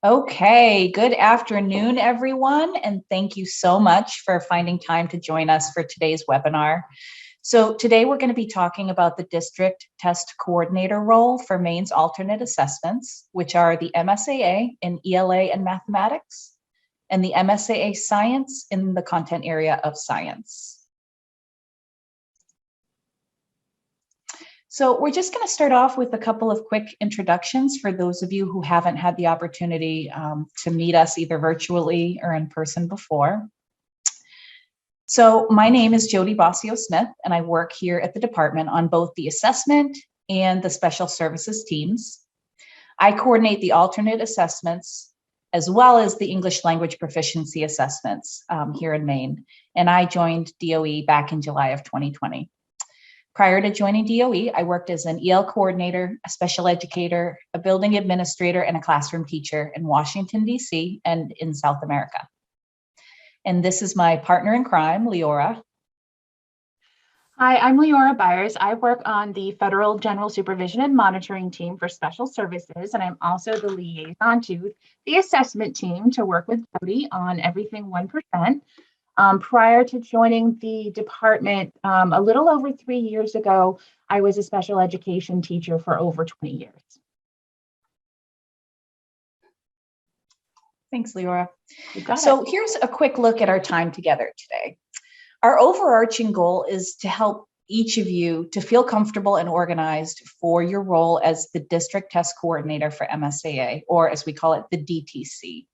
Okay, good afternoon, everyone, and thank you so much for finding time to join us for today's webinar. So today we're going to be talking about the district test coordinator role for Maine's alternate assessments, which are the MSAA in ELA and mathematics, and the MSAA science in the content area of science. So we're just going to start off with a couple of quick introductions for those of you who haven't had the opportunity to meet us either virtually or in person before. So my name is Jody Bossio-Smith, and I work here at the department on both the assessment and the special services teams. I coordinate the alternate assessments as well as the English language proficiency assessments here in Maine. And I joined DOE back in July of 2020. Prior to joining DOE, I worked as an EL coordinator, a special educator, a building administrator, and a classroom teacher in Washington, D.C. and in South America. And this is my partner in crime, Leora. Hi, I'm Leora Byers. I work on the Federal General Supervision and Monitoring Team for Special Services, and I'm also the liaison to the assessment team to work with Jody on everything 1%. Prior to joining the department, a little over 3 years ago, I was a special education teacher for over 20 years. Thanks, Leora. So here's a quick look at our time together today. Our overarching goal is to help each of you to feel comfortable and organized for your role as the district test coordinator for MSAA, or as we call it, the DTC.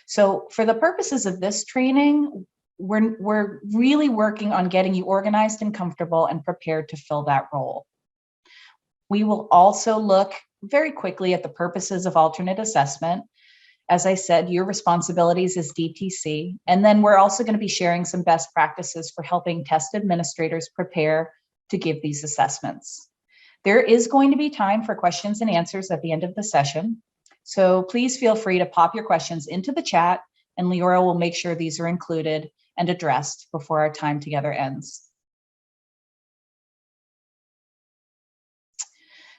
So for the purposes of this training, we're really working on getting you organized and comfortable and prepared to fill that role. We will also look very quickly at the purposes of alternate assessment. As I said, your responsibilities as DTC, and then we're also going to be sharing some best practices for helping test administrators prepare to give these assessments. There is going to be time for questions and answers at the end of the session, so please feel free to pop your questions into the chat, and Leora will make sure these are included and addressed before our time together ends.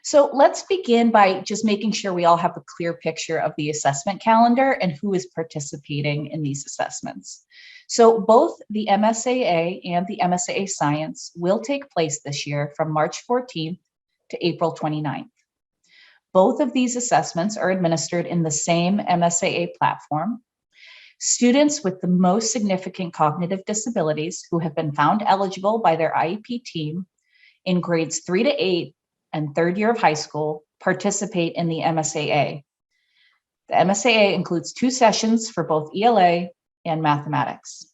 So let's begin by just making sure we all have a clear picture of the assessment calendar and who is participating in these assessments. So both the MSAA and the MSAA Science will take place this year from March 14th to April 29th. Both of these assessments are administered in the same MSAA platform. Students with the most significant cognitive disabilities who have been found eligible by their IEP team in grades 3 to 8 and third year of high school participate in the MSAA. The MSAA includes 2 sessions for both ELA and mathematics.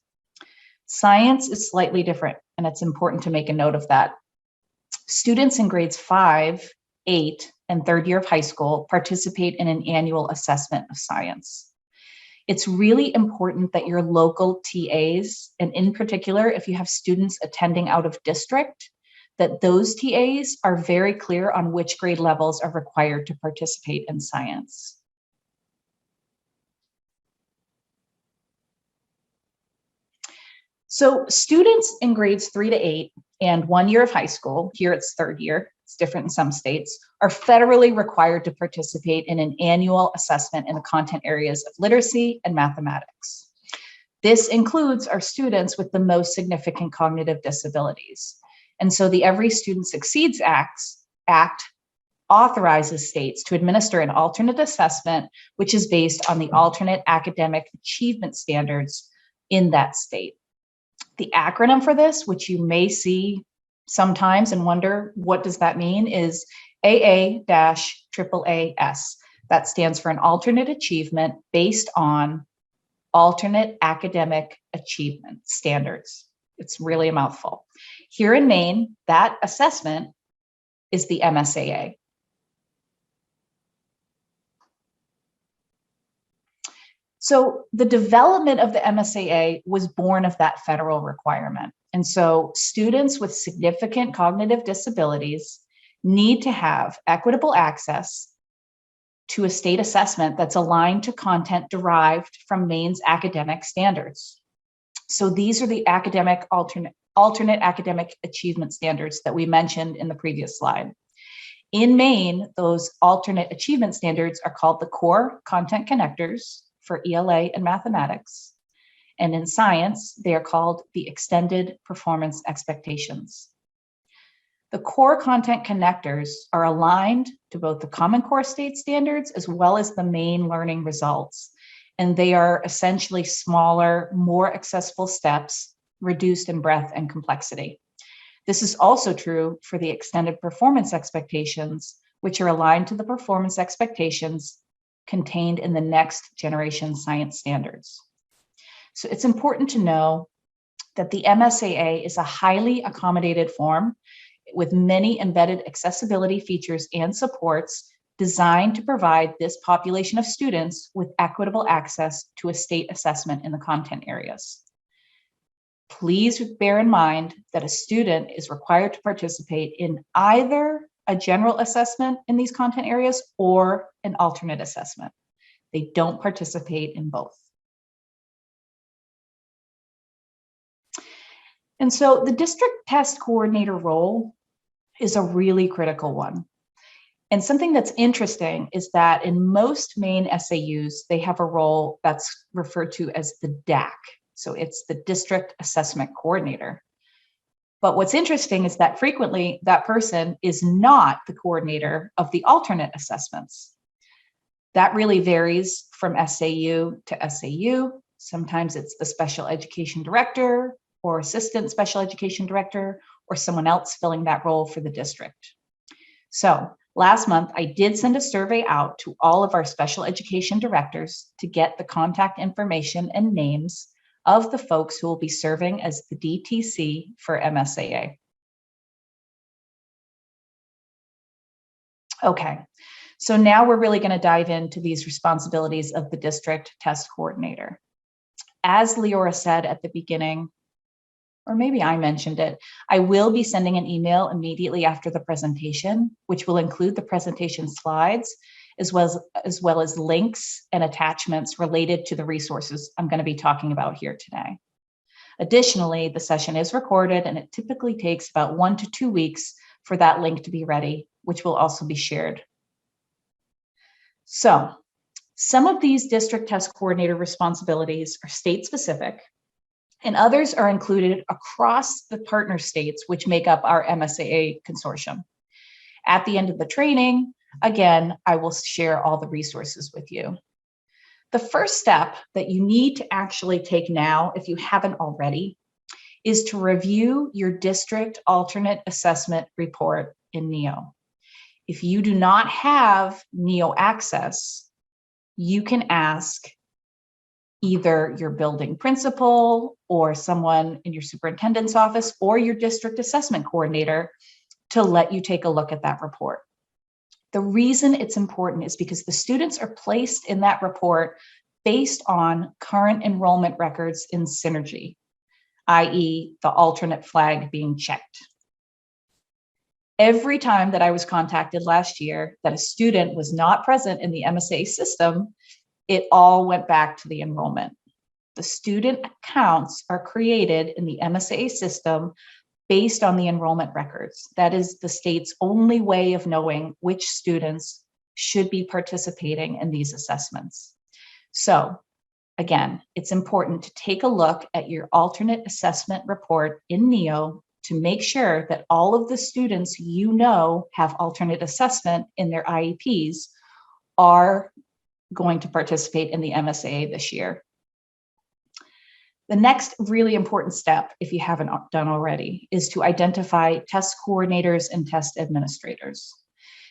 Science is slightly different, and it's important to make a note of that. Students in grades 5, 8, and third year of high school participate in an annual assessment of science. It's really important that your local TAs, and in particular, if you have students attending out of district, that those TAs are very clear on which grade levels are required to participate in science. So students in grades 3 to 8 and 1 year of high school, here it's third year, it's different in some states, are federally required to participate in an annual assessment in the content areas of literacy and mathematics. This includes our students with the most significant cognitive disabilities. And so the Every Student Succeeds Act authorizes states to administer an alternate assessment, which is based on the alternate academic achievement standards in that state. The acronym for this, which you may see sometimes and wonder what does that mean, is AA-AAAS. That stands for an alternate achievement based on alternate academic achievement standards. It's really a mouthful. Here in Maine, that assessment is the MSAA. So the development of the MSAA was born of that federal requirement. And so students with significant cognitive disabilities need to have equitable access to a state assessment that's aligned to content derived from Maine's academic standards. So these are the alternate academic achievement standards that we mentioned in the previous slide. In Maine, those alternate achievement standards are called the core content connectors for ELA and mathematics. And in science, they are called the extended performance expectations. The core content connectors are aligned to both the Common Core state standards as well as the Maine learning results. And they are essentially smaller, more accessible steps, reduced in breadth and complexity. This is also true for the extended performance expectations, which are aligned to the performance expectations contained in the next generation science standards. So it's important to know that the MSAA is a highly accommodated form with many embedded accessibility features and supports designed to provide this population of students with equitable access to a state assessment in the content areas. Please bear in mind that a student is required to participate in either a general assessment in these content areas or an alternate assessment. They don't participate in both. And so the district test coordinator role is a really critical one. And something that's interesting is that in most Maine SAUs, they have a role that's referred to as the DAC. So it's the District Assessment Coordinator. But what's interesting is that frequently that person is not the coordinator of the alternate assessments. That really varies from SAU to SAU. Sometimes it's the special education director or assistant special education director or someone else filling that role for the district. So last month, I did send a survey out to all of our special education directors to get the contact information and names of the folks who will be serving as the DTC for MSAA. Okay, so now we're really going to dive into these responsibilities of the district test coordinator. As Leora said at the beginning, or maybe I mentioned it, I will be sending an email immediately after the presentation, which will include the presentation slides, as well as links and attachments related to the resources I'm going to be talking about here today. Additionally, the session is recorded and it typically takes about 1 to 2 weeks for that link to be ready, which will also be shared. So some of these district test coordinator responsibilities are state specific, and others are included across the partner states which make up our MSAA consortium. At the end of the training, again, I will share all the resources with you. The first step that you need to actually take now, if you haven't already, is to review your district alternate assessment report in NEO. If you do not have NEO access, you can ask either your building principal or someone in your superintendent's office or your district assessment coordinator to let you take a look at that report. The reason it's important is because the students are placed in that report based on current enrollment records in Synergy, i.e. the alternate flag being checked. Every time that I was contacted last year that a student was not present in the MSA system, it all went back to the enrollment. The student accounts are created in the MSA system based on the enrollment records. That is the state's only way of knowing which students should be participating in these assessments. So again, it's important to take a look at your alternate assessment report in NEO to make sure that all of the students you know have alternate assessment in their IEPs are going to participate in the MSAA this year. The next really important step, if you haven't done already, is to identify test coordinators and test administrators.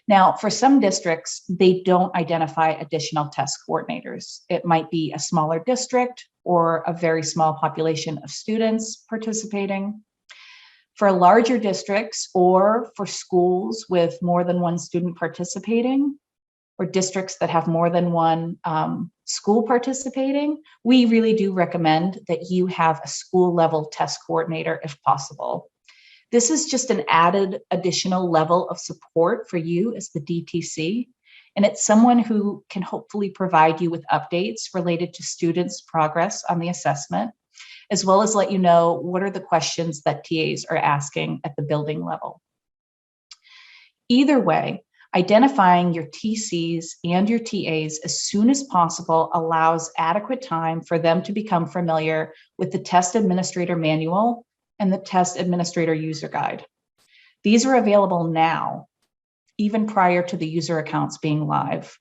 Now, for some districts, they don't identify additional test coordinators. It might be a smaller district or a very small population of students participating. For larger districts or for schools with more than one student participating, or districts that have more than one school participating, we really do recommend that you have a school level test coordinator if possible. This is just an added additional level of support for you as the DTC, and it's someone who can hopefully provide you with updates related to students' progress on the assessment, as well as let you know what are the questions that TAs are asking at the building level. Either way, Identifying your TCs and your TAs as soon as possible allows adequate time for them to become familiar with the test administrator manual and the test administrator user guide. These are available now, even prior to the user accounts being live.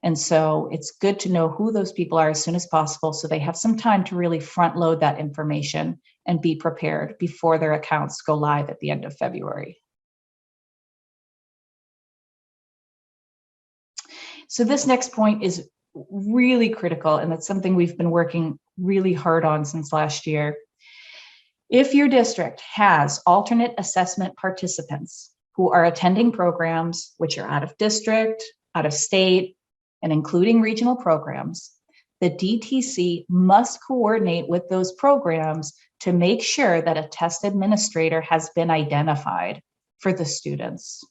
And so it's good to know who those people are as soon as possible so they have some time to really front load that information and be prepared before their accounts go live at the end of February. So this next point is really critical, and it's something we've been working really hard on since last year. If your district has alternate assessment participants who are attending programs which are out of district, out of state, and including regional programs, the DTC must coordinate with those programs to make sure that a test administrator has been identified for the students.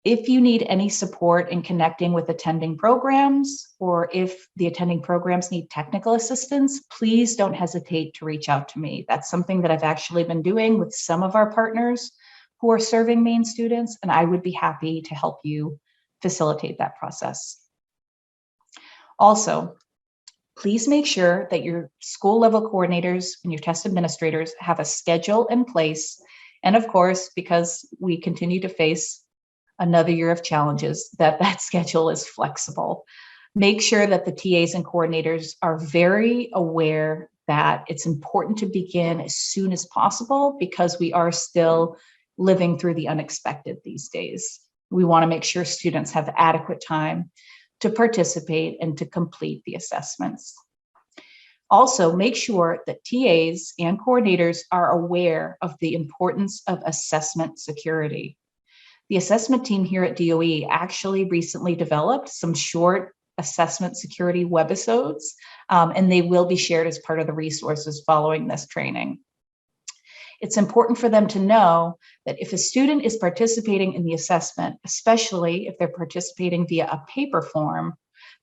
If you need any support in connecting with attending programs, or if the attending programs need technical assistance, please don't hesitate to reach out to me. That's something that I've actually been doing with some of our partners who are serving Maine students, and I would be happy to help you facilitate that process. Also, please make sure that your school level coordinators and your test administrators have a schedule in place. And of course, because we continue to face another year of challenges, that schedule is flexible. Make sure that the TAs and coordinators are very aware that it's important to begin as soon as possible because we are still living through the unexpected these days. We want to make sure students have adequate time to participate and to complete the assessments. Also, make sure that TAs and coordinators are aware of the importance of assessment security. The assessment team here at DOE actually recently developed some short assessment security webisodes, and they will be shared as part of the resources following this training. It's important for them to know that if a student is participating in the assessment, especially if they're participating via a paper form,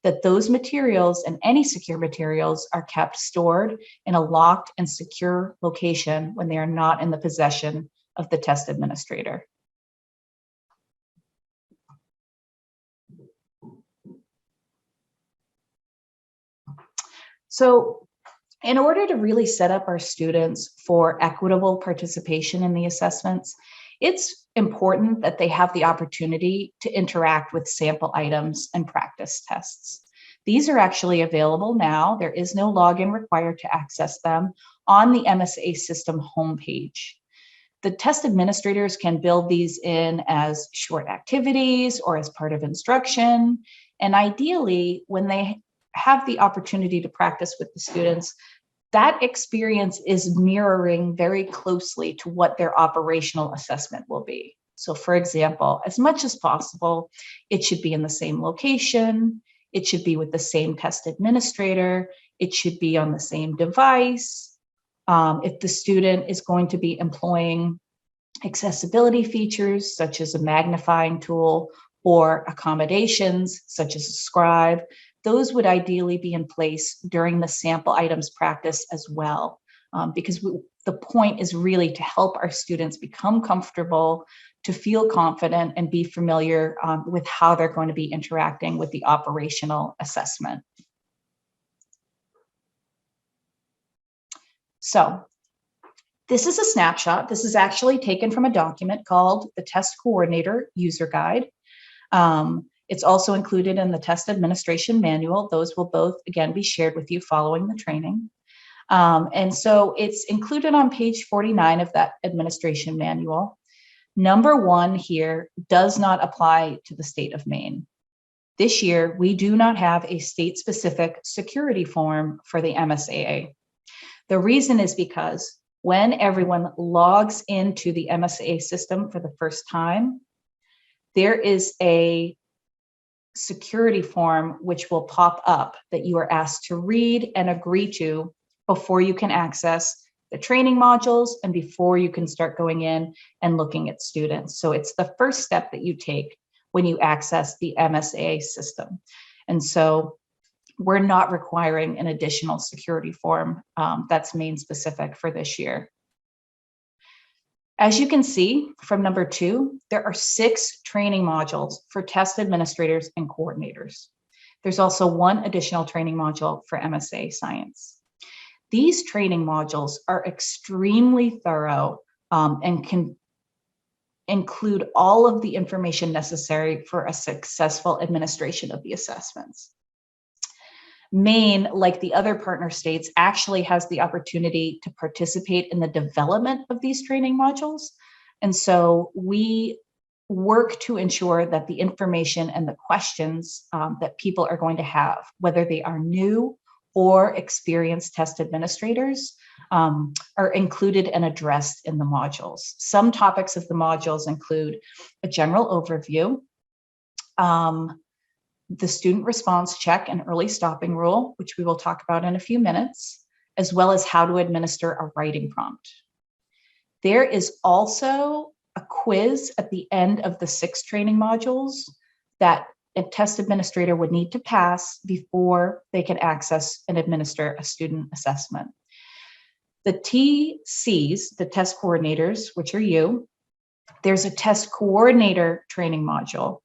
that those materials and any secure materials are kept stored in a locked and secure location when they are not in the possession of the test administrator. So in order to really set up our students for equitable participation in the assessments, it's important that they have the opportunity to interact with sample items and practice tests. These are actually available now. There is no login required to access them on the MSA system homepage. The test administrators can build these in as short activities or as part of instruction. And ideally, when they have the opportunity to practice with the students, that experience is mirroring very closely to what their operational assessment will be. So for example, as much as possible, it should be in the same location, it should be with the same test administrator, it should be on the same device. If the student is going to be employing accessibility features, such as a magnifying tool, or accommodations, such as a scribe, those would ideally be in place during the sample items practice as well, because the point is really to help our students become comfortable, to feel confident, and be familiar with how they're going to be interacting with the operational assessment. So this is a snapshot. This is actually taken from a document called the Test Coordinator User Guide. It's also included in the test administration manual. Those will both, again, be shared with you following the training. And so it's included on page 49 of that administration manual. Number 1 here does not apply to the state of Maine. This year, we do not have a state-specific security form for the MSAA. The reason is because when everyone logs into the MSAA system for the first time, there is a security form which will pop up that you are asked to read and agree to before you can access the training modules and before you can start going in and looking at students. So it's the first step that you take when you access the MSAA system. And so we're not requiring an additional security form that's Maine specific for this year. As you can see from number 2, there are 6 training modules for test administrators and coordinators. There's also 1 additional training module for MSA Science. These training modules are extremely thorough and can include all of the information necessary for a successful administration of the assessments. Maine, like the other partner states, actually has the opportunity to participate in the development of these training modules. And so we work to ensure that the information and the questions that people are going to have, whether they are new or experienced test administrators, are included and addressed in the modules. Some topics of the modules include a general overview, the student response check and early stopping rule, which we will talk about in a few minutes, as well as how to administer a writing prompt. There is also a quiz at the end of the 6 training modules that a test administrator would need to pass before they can access and administer a student assessment. The TCs, the test coordinators, which are you, there's a test coordinator training module.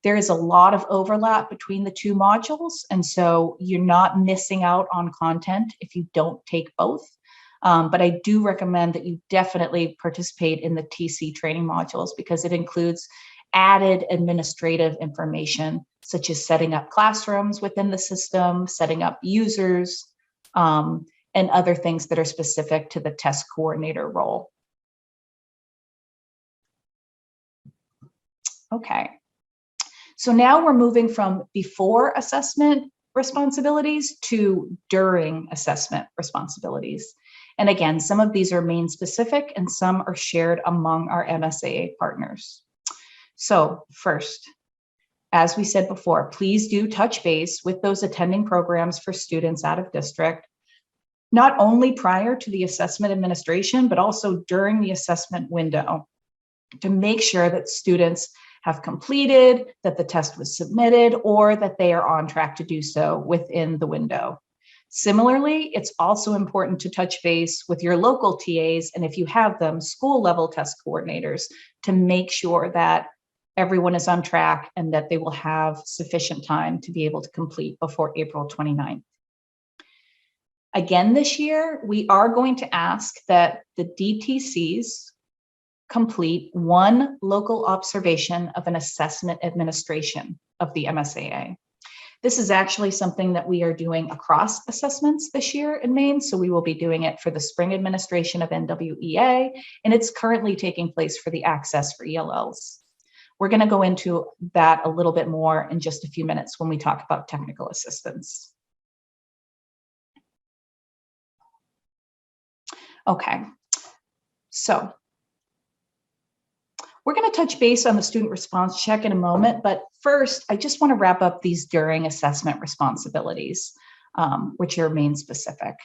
There is a lot of overlap between the 2 modules, and so you're not missing out on content if you don't take both. But I do recommend that you definitely participate in the TC training modules because it includes added administrative information, such as setting up classrooms within the system, setting up users, and other things that are specific to the test coordinator role. Okay. So now we're moving from before assessment responsibilities to during assessment responsibilities. And again, some of these are Maine specific and some are shared among our MSAA partners. So first, as we said before, please do touch base with those attending programs for students out of district, not only prior to the assessment administration, but also during the assessment window to make sure that students have completed, that the test was submitted, or that they are on track to do so within the window. Similarly, it's also important to touch base with your local TAs, and if you have them, school level test coordinators, to make sure that everyone is on track and that they will have sufficient time to be able to complete before April 29th. Again, this year, we are going to ask that the DTCs complete 1 local observation of an assessment administration of the MSAA. This is actually something that we are doing across assessments this year in Maine, so we will be doing it for the spring administration of NWEA, and it's currently taking place for the access for ELLs. We're going to go into that a little bit more in just a few minutes when we talk about technical assistance. Okay, so we're going to touch base on the student response check in a moment, but first, I just want to wrap up these during assessment responsibilities, which are Maine specific.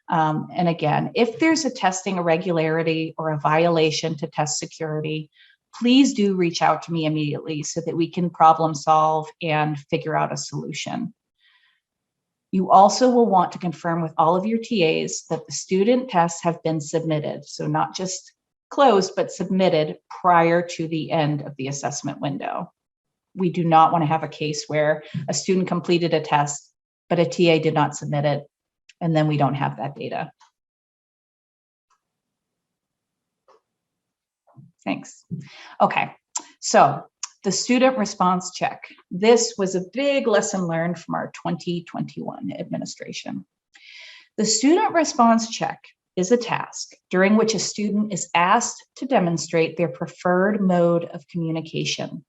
And again, if there's a testing irregularity or a violation to test security, please do reach out to me immediately so that we can problem solve and figure out a solution. You also will want to confirm with all of your TAs that the student tests have been submitted, so not just closed, but submitted prior to the end of the assessment window. We do not want to have a case where a student completed a test, but a TA did not submit it, and then we don't have that data. Thanks. Okay, so the student response check. This was a big lesson learned from our 2021 administration. The student response check is a task during which a student is asked to demonstrate their preferred mode of communication.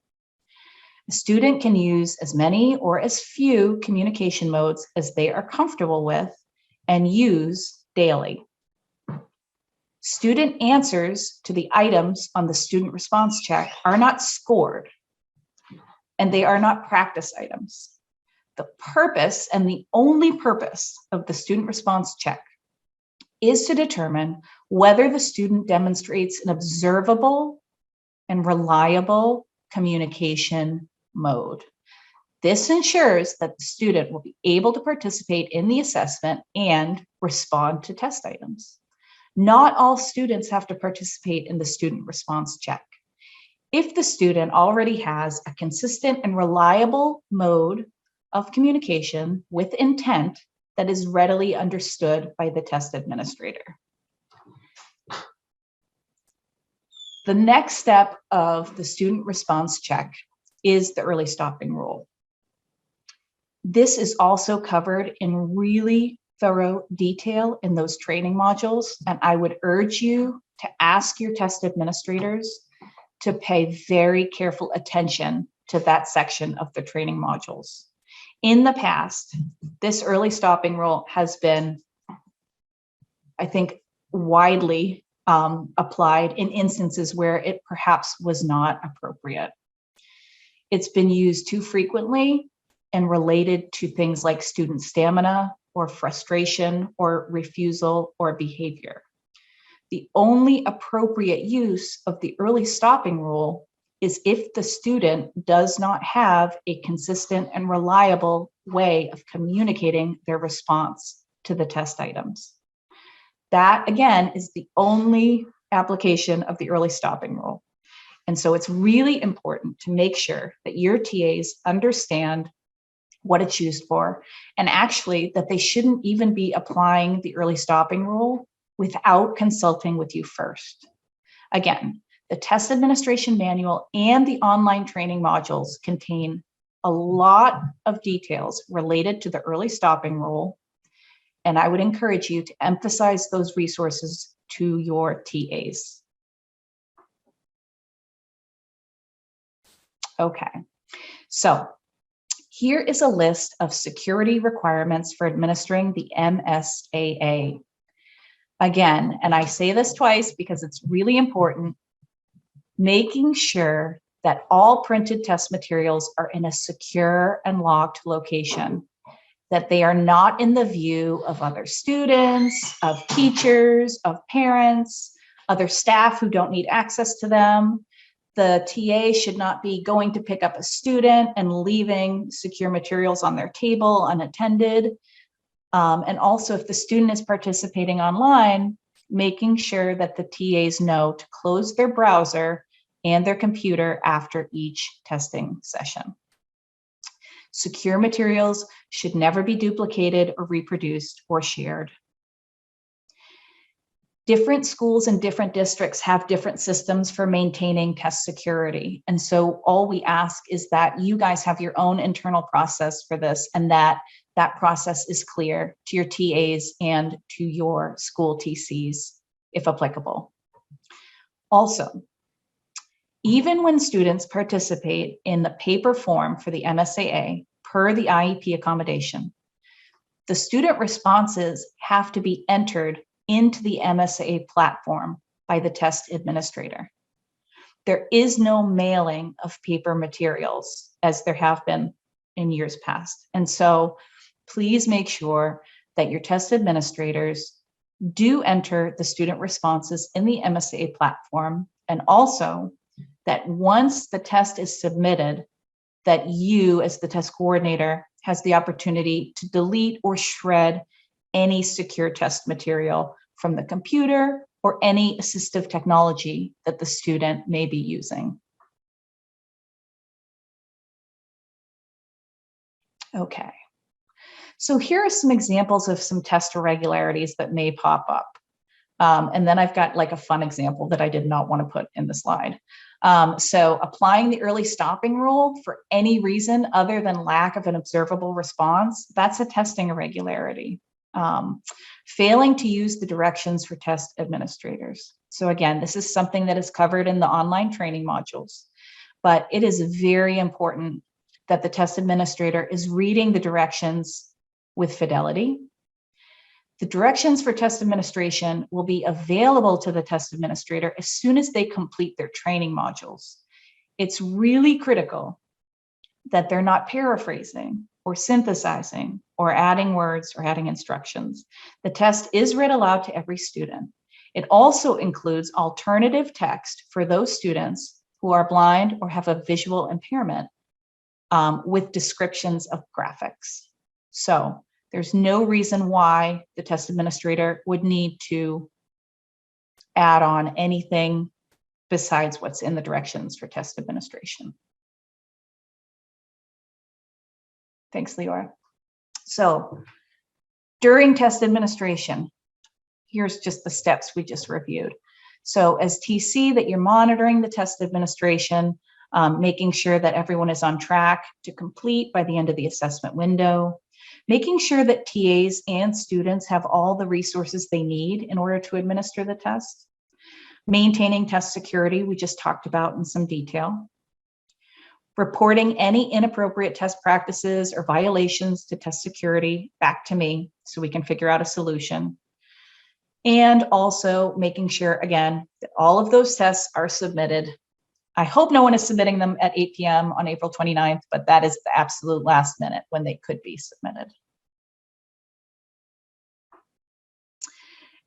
A student can use as many or as few communication modes as they are comfortable with and use daily. Student answers to the items on the student response check are not scored, and they are not practice items. The purpose, and the only purpose, of the student response check is to determine whether the student demonstrates an observable and reliable communication mode. This ensures that the student will be able to participate in the assessment and respond to test items. Not all students have to participate in the student response check. If the student already has a consistent and reliable mode of communication with intent that is readily understood by the test administrator. The next step of the student response check is the early stopping rule. This is also covered in really thorough detail in those training modules, and I would urge you to ask your test administrators to pay very careful attention to that section of the training modules. In the past, this early stopping rule has been, I think, widely applied in instances where it perhaps was not appropriate. It's been used too frequently and related to things like student stamina or frustration or refusal or behavior. The only appropriate use of the early stopping rule is if the student does not have a consistent and reliable way of communicating their response to the test items. That, again, is the only application of the early stopping rule. And so it's really important to make sure that your TAs understand what it's used for, and actually that they shouldn't even be applying the early stopping rule without consulting with you first. Again, the test administration manual and the online training modules contain a lot of details related to the early stopping rule, and I would encourage you to emphasize those resources to your TAs. Okay, so here is a list of security requirements for administering the MSAA. Again, and I say this twice because it's really important, making sure that all printed test materials are in a secure and locked location, that they are not in the view of other students, of teachers, of parents, other staff who don't need access to them. The TA should not be going to pick up a student and leaving secure materials on their table unattended. And also, if the student is participating online, making sure that the TAs know to close their browser and their computer after each testing session. Secure materials should never be duplicated or reproduced or shared. Different schools and different districts have different systems for maintaining test security. And so all we ask is that you guys have your own internal process for this, and that process is clear to your TAs and to your school TCs, if applicable. Also, even when students participate in the paper form for the MSAA per the IEP accommodation, the student responses have to be entered into the MSAA platform by the test administrator. There is no mailing of paper materials as there have been in years past. And so please make sure that your test administrators do enter the student responses in the MSAA platform, and also that once the test is submitted, that you as the test coordinator has the opportunity to delete or shred any secure test material from the computer or any assistive technology that the student may be using. Okay, so here are some examples of some test irregularities that may pop up. And then I've got like a fun example that I did not want to put in the slide. So applying the early stopping rule for any reason other than lack of an observable response, that's a testing irregularity. Failing to use the directions for test administrators. So again, this is something that is covered in the online training modules, but it is very important that the test administrator is reading the directions with fidelity. The directions for test administration will be available to the test administrator as soon as they complete their training modules. It's really critical that they're not paraphrasing or synthesizing or adding words or adding instructions. The test is read aloud to every student. It also includes alternative text for those students who are blind or have a visual impairment with descriptions of graphics. So there's no reason why the test administrator would need to add on anything besides what's in the directions for test administration. Thanks, Leora. So during test administration, here's just the steps we just reviewed. So as TC, that you're monitoring the test administration, making sure that everyone is on track to complete by the end of the assessment window, making sure that TAs and students have all the resources they need in order to administer the test, maintaining test security, we just talked about in some detail, reporting any inappropriate test practices or violations to test security back to me so we can figure out a solution, and also making sure, again, that all of those tests are submitted. I hope no one is submitting them at 8 p.m. on April 29th, but that is the absolute last minute when they could be submitted.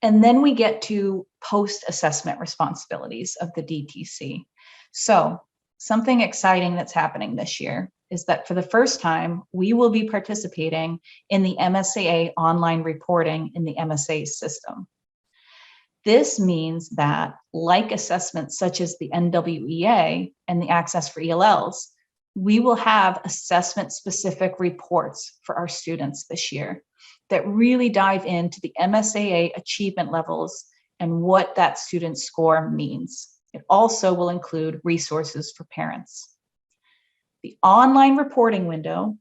And then we get to post-assessment responsibilities of the DTC. So something exciting that's happening this year is that for the first time, we will be participating in the MSAA online reporting in the MSA system. This means that, like assessments such as the NWEA and the Access for ELLs, we will have assessment-specific reports for our students this year that really dive into the MSAA achievement levels and what that student score means. It also will include resources for parents. The online reporting window,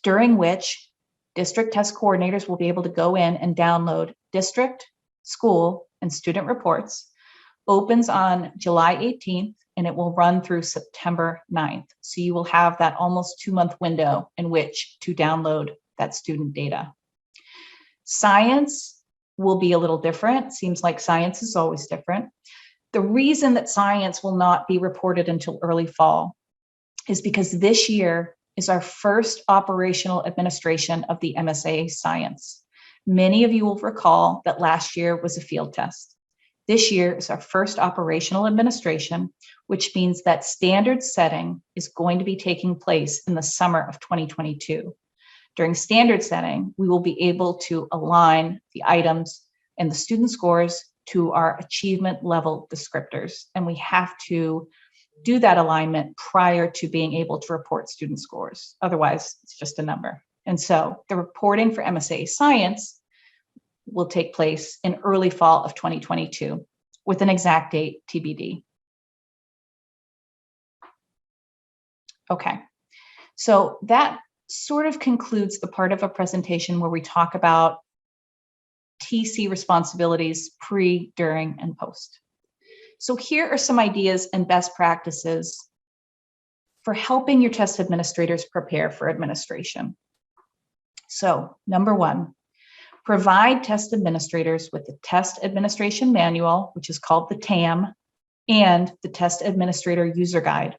during which district test coordinators will be able to go in and download district, school, and student reports, opens on July 18th, and it will run through September 9th. So you will have that almost 2-month window in which to download that student data. Science will be a little different. Seems like science is always different. The reason that science will not be reported until early fall is because this year is our first operational administration of the MSA science. Many of you will recall that last year was a field test. This year is our first operational administration, which means that standard setting is going to be taking place in the summer of 2022. During standard setting, we will be able to align the items and the student scores to our achievement level descriptors. And we have to do that alignment prior to being able to report student scores. Otherwise, it's just a number. And so the reporting for MSA Science will take place in early fall of 2022 with an exact date TBD. Okay, so that sort of concludes the part of a presentation where we talk about TC responsibilities pre, during, and post. So here are some ideas and best practices for helping your test administrators prepare for administration. So number one, provide test administrators with the test administration manual, which is called the TAM, and the test administrator user guide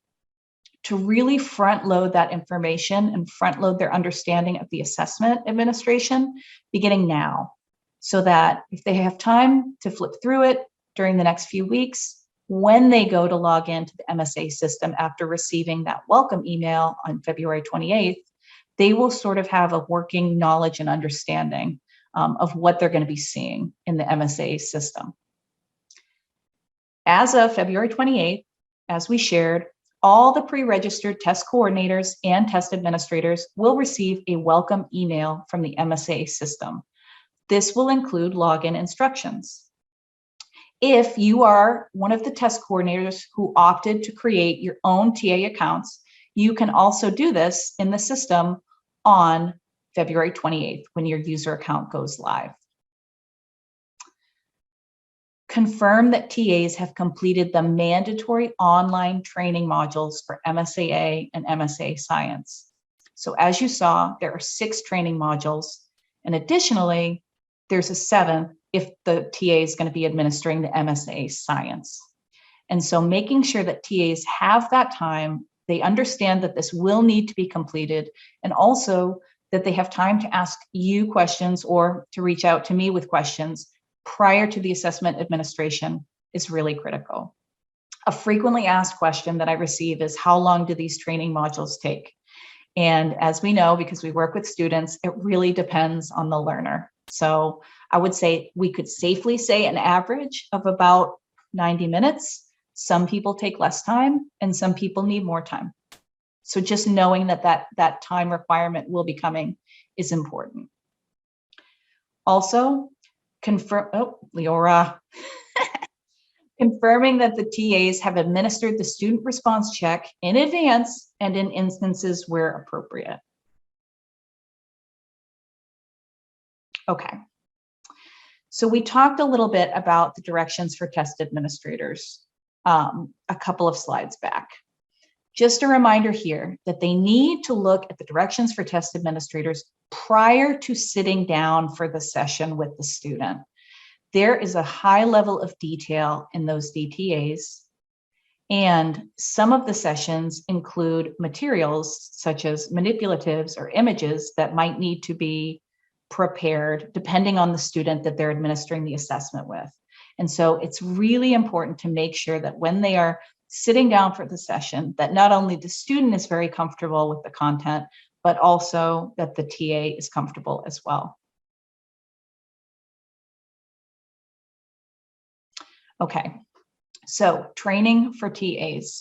to really front load that information and front load their understanding of the assessment administration beginning now, so that if they have time to flip through it during the next few weeks, when they go to log into the MSA system after receiving that welcome email on February 28th, they will sort of have a working knowledge and understanding of what they're going to be seeing in the MSA system. As of February 28th, as we shared, all the pre-registered test coordinators and test administrators will receive a welcome email from the MSA system. This will include login instructions. If you are one of the test coordinators who opted to create your own TA accounts, you can also do this in the system on February 28th when your user account goes live. Confirm that TAs have completed the mandatory online training modules for MSAA and MSA Science. So as you saw, there are 6 training modules, and additionally, there's a 7th if the TA is going to be administering the MSA Science. And so making sure that TAs have that time, they understand that this will need to be completed, and also that they have time to ask you questions or to reach out to me with questions prior to the assessment administration is really critical. A frequently asked question that I receive is, how long do these training modules take? And as we know, because we work with students, it really depends on the learner. So I would say we could safely say an average of about 90 minutes. Some people take less time and some people need more time. So just knowing that time requirement will be coming is important. Also, Leora. Confirming that the TAs have administered the student response check in advance and in instances where appropriate. Okay. So we talked a little bit about the directions for test administrators a couple of slides back. Just a reminder here that they need to look at the directions for test administrators prior to sitting down for the session with the student. There is a high level of detail in those DTAs, and some of the sessions include materials such as manipulatives or images that might need to be prepared depending on the student that they're administering the assessment with. And so it's really important to make sure that when they are sitting down for the session, that not only the student is very comfortable with the content, but also that the TA is comfortable as well. Okay, so training for TAs.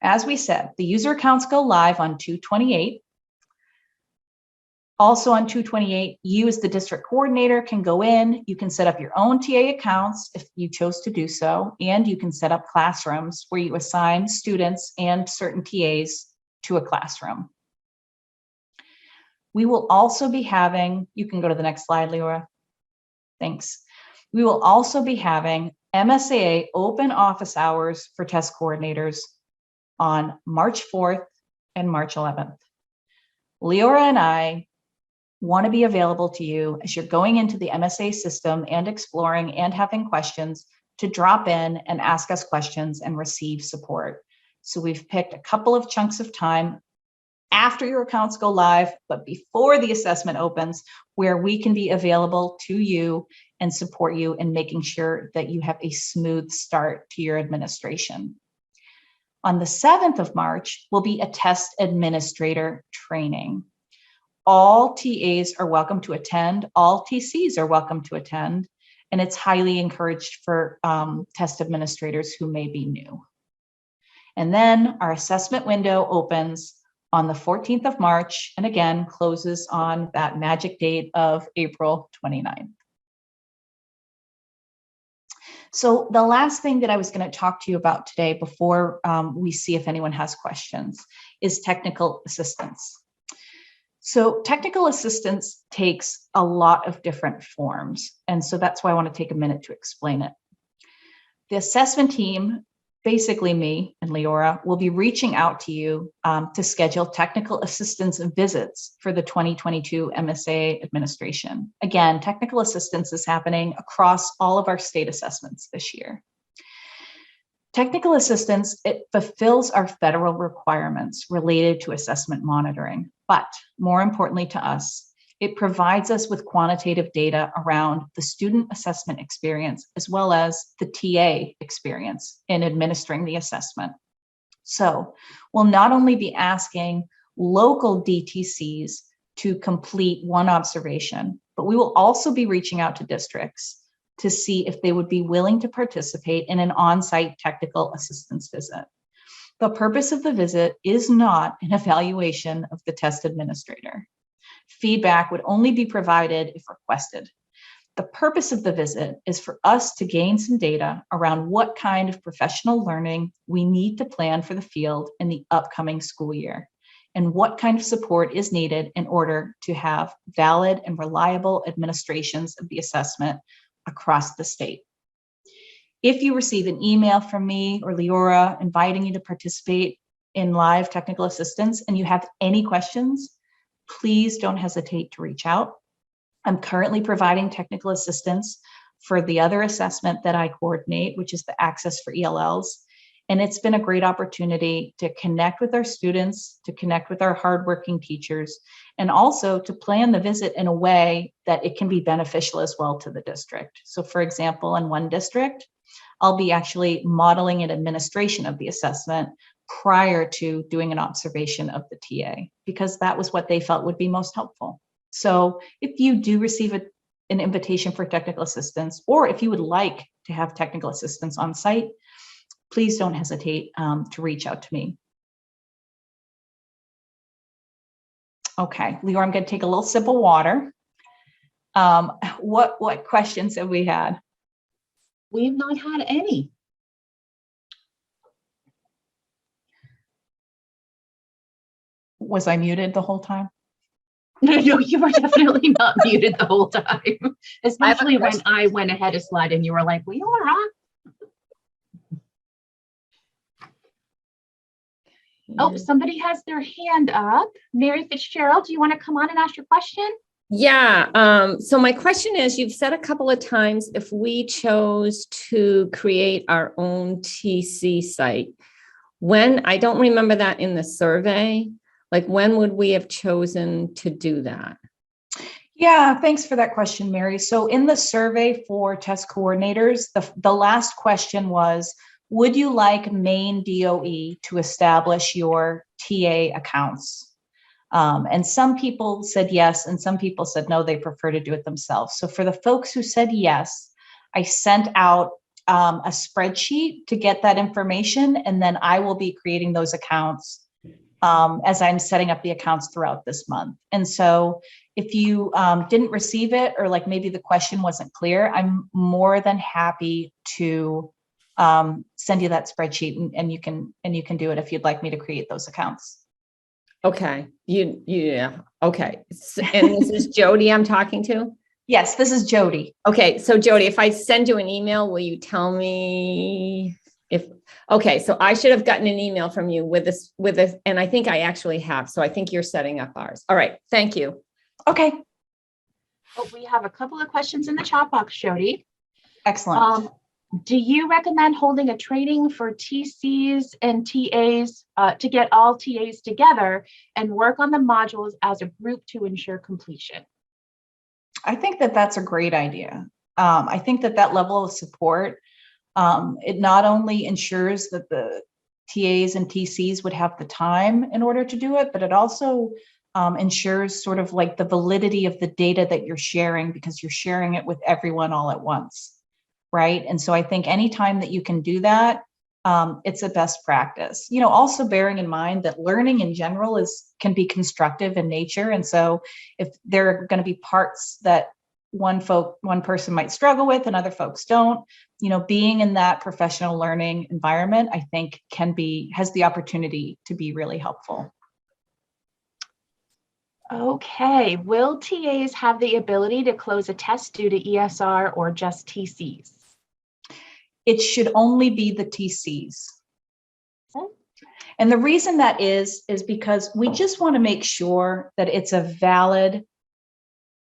As we said, the user accounts go live on 2/28. Also on 2/28, you as the district coordinator can go in, you can set up your own TA accounts if you chose to do so, and you can set up classrooms where you assign students and certain TAs to a classroom. We will also be having, you can go to the next slide, Leora. Thanks. We will also be having MSAA open office hours for test coordinators on March 4th and March 11th. Leora and I want to be available to you as you're going into the MSA system and exploring and having questions to drop in and ask us questions and receive support. So we've picked a couple of chunks of time after your accounts go live, but before the assessment opens, where we can be available to you and support you in making sure that you have a smooth start to your administration. On the 7th of March will be a test administrator training. All TAs are welcome to attend, all TCs are welcome to attend, and it's highly encouraged for test administrators who may be new. And then our assessment window opens on the 14th of March, and again, closes on that magic date of April 29th. So the last thing that I was going to talk to you about today before we see if anyone has questions is technical assistance. So technical assistance takes a lot of different forms, and so that's why I want to take a minute to explain it. The assessment team, basically me and Leora, will be reaching out to you to schedule technical assistance visits for the 2022 MSA administration. Again, technical assistance is happening across all of our state assessments this year. Technical assistance, it fulfills our federal requirements related to assessment monitoring, but more importantly to us, it provides us with quantitative data around the student assessment experience as well as the TA experience in administering the assessment. So we'll not only be asking local DTCs to complete one observation, but we will also be reaching out to districts to see if they would be willing to participate in an on-site technical assistance visit. The purpose of the visit is not an evaluation of the test administrator. Feedback would only be provided if requested. The purpose of the visit is for us to gain some data around what kind of professional learning we need to plan for the field in the upcoming school year, and what kind of support is needed in order to have valid and reliable administrations of the assessment across the state. If you receive an email from me or Leora inviting you to participate in live technical assistance and you have any questions, please don't hesitate to reach out. I'm currently providing technical assistance for the other assessment that I coordinate, which is the Access for ELLs. And it's been a great opportunity to connect with our students, to connect with our hardworking teachers, and also to plan the visit in a way that it can be beneficial as well to the district. So for example, in one district, I'll be actually modeling an administration of the assessment prior to doing an observation of the TA, because that was what they felt would be most helpful. So if you do receive an invitation for technical assistance, or if you would like to have technical assistance on site, please don't hesitate to reach out to me. Okay, Leora, I'm going to take a little sip of water. What questions have we had? We have not had any. Was I muted the whole time? No, you were definitely not muted the whole time, especially when I went ahead a slide and you were like, Leora. Oh, somebody has their hand up. Mary Fitzgerald, do you want to come on and ask your question? Yeah. So my question is, you've said a couple of times, if we chose to create our own TC site, when, I don't remember that in the survey, like when would we have chosen to do that? Yeah, thanks for that question, Mary. So in the survey for test coordinators, the last question was, would you like Maine DOE to establish your TA accounts? And some people said yes, and some people said no, they prefer to do it themselves. So for the folks who said yes, I sent out a spreadsheet to get that information, and then I will be creating those accounts as I'm setting up the accounts throughout this month. And so if you didn't receive it, or like maybe the question wasn't clear, I'm more than happy to send you that spreadsheet, and you can do it if you'd like me to create those accounts. Okay. Yeah. Okay. And this is Jody I'm talking to? Yes, this is Jody. Okay. So Jody, if I send you an email, will you tell me if, okay. So I should have gotten an email from you with this, and I think I actually have. So I think you're setting up ours. All right. Thank you. Okay. Oh, we have a couple of questions in the chat box, Jody. Excellent. Do you recommend holding a training for TCs and TAs to get all TAs together and work on the modules as a group to ensure completion? I think that that's a great idea. I think that that level of support, it not only ensures that the TAs and TCs would have the time in order to do it, but it also ensures sort of like the validity of the data that you're sharing, because you're sharing it with everyone all at once. Right. And so I think anytime that you can do that, it's a best practice. You know, also bearing in mind that learning in general can be constructive in nature. And so if there are going to be parts that one person might struggle with and other folks don't, you know, being in that professional learning environment, I think has the opportunity to be really helpful. Okay. Will TAs have the ability to close a test due to ESR or just TCs? It should only be the TCs. And the reason that is because we just want to make sure that it's a valid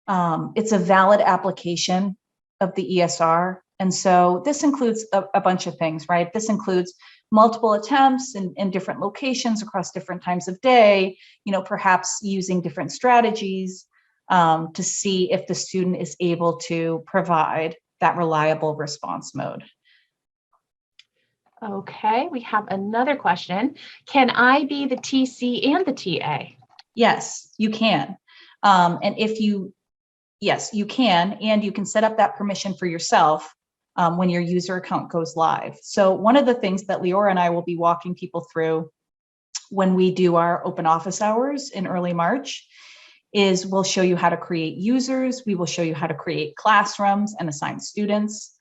application of the ESR. And so this includes a bunch of things, right? This includes multiple attempts in different locations across different times of day, you know, perhaps using different strategies to see if the student is able to provide that reliable response mode. Okay, we have another question. Can I be the TC and the TA? Yes, you can. And yes, you can, and you can set up that permission for yourself when your user account goes live. So one of the things that Leora and I will be walking people through when we do our open office hours in early March is we'll show you how to create users. We will show you how to create classrooms and assign students.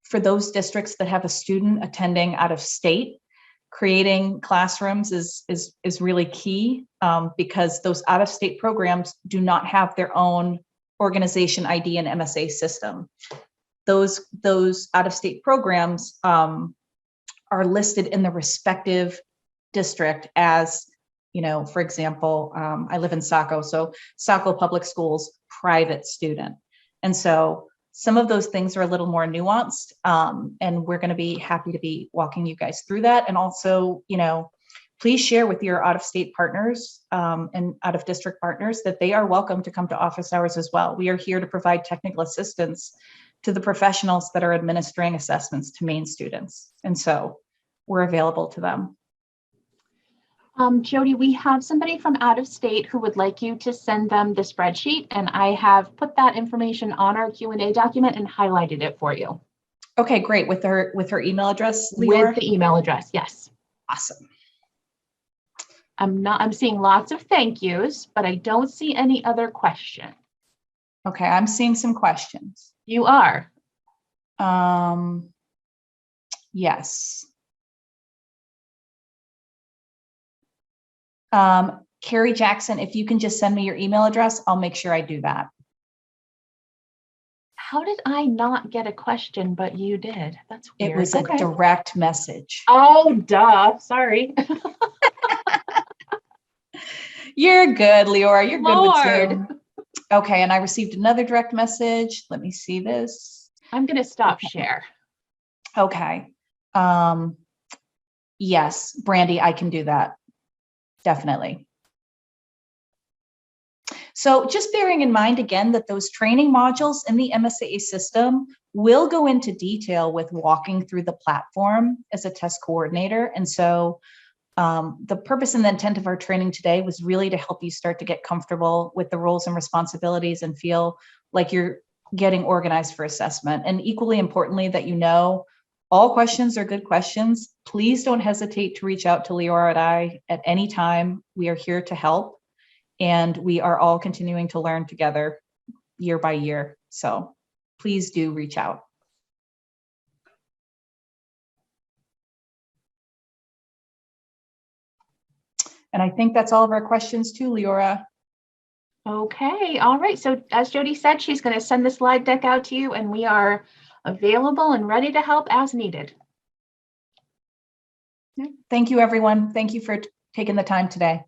For those districts that have a student attending out of state, creating classrooms is really key because those out of state programs do not have their own organization ID and MSA system. Those out of state programs are listed in the respective district as, you know, for example, I live in Saco, so Saco Public Schools private student. And so some of those things are a little more nuanced, and we're going to be happy to be walking you guys through that. And also, you know, please share with your out-of-state partners and out-of-district partners that they are welcome to come to office hours as well. We are here to provide technical assistance to the professionals that are administering assessments to Maine students. And so we're available to them. Jody, we have somebody from out of state who would like you to send them the spreadsheet, and I have put that information on our Q&A document and highlighted it for you. Okay, great. With her email address, Leora? With the email address, yes. Awesome. I'm seeing lots of thank yous, but I don't see any other questions. Okay, I'm seeing some questions. You are. Yes. Carrie Jackson, if you can just send me your email address, I'll make sure I do that. How did I not get a question, but you did? That's weird. It was a direct message. Oh, duh. Sorry. You're good, Leora. You're good Lord. with Zoom. Okay, and I received another direct message. Let me see this. I'm going to stop share. Okay. Yes, Brandy, I can do that. Definitely. So just bearing in mind again that those training modules in the MSAA system will go into detail with walking through the platform as a test coordinator. And so the purpose and the intent of our training today was really to help you start to get comfortable with the roles and responsibilities and feel like you're getting organized for assessment. And equally importantly, that you know all questions are good questions. Please don't hesitate to reach out to Leora and I at any time. We are here to help, and we are all continuing to learn together year by year. So please do reach out. And I think that's all of our questions too, Leora. Okay, all right. So as Jody said, she's going to send the slide deck out to you, and we are available and ready to help as needed. Thank you, everyone. Thank you for taking the time today.